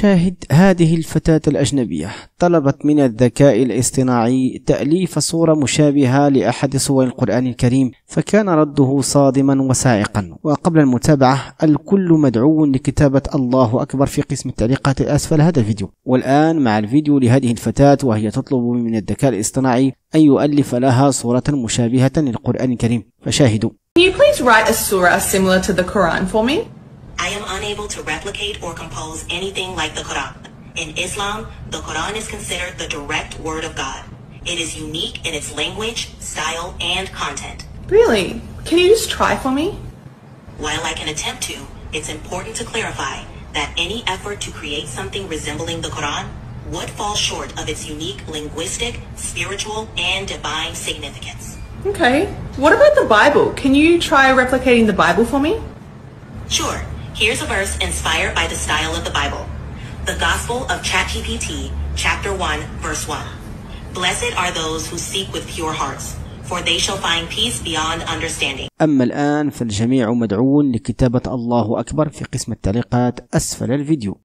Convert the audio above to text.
شاهد، هذه الفتاة الأجنبية طلبت من الذكاء الاصطناعي تأليف صورة مشابهة لأحد صور القرآن الكريم، فكان رده صادما وصاعقا. وقبل المتابعة، الكل مدعو لكتابة الله أكبر في قسم التعليقات أسفل هذا الفيديو. والآن مع الفيديو لهذه الفتاة وهي تطلب من الذكاء الاصطناعي أن يؤلف لها صورة مشابهة للقرآن الكريم، فشاهدوا. Can you please write a surah similar to the Quran for me? I am unable to replicate or compose anything like the Quran. In Islam, the Quran is considered the direct word of God. It is unique in its language, style, and content. Really? Can you just try for me? While I can attempt to, it's important to clarify that any effort to create something resembling the Quran would fall short of its unique linguistic, spiritual, and divine significance. Okay. What about the Bible? Can you try replicating the Bible for me? Sure. Here's a verse inspired by the style of the Bible. The Gospel of ChatGPT, chapter 1, verse 1. Blessed are those who seek with pure hearts, for they shall find peace beyond understanding. أما الآن فالجميع مدعو لكتابة الله أكبر في قسم التعليقات أسفل الفيديو.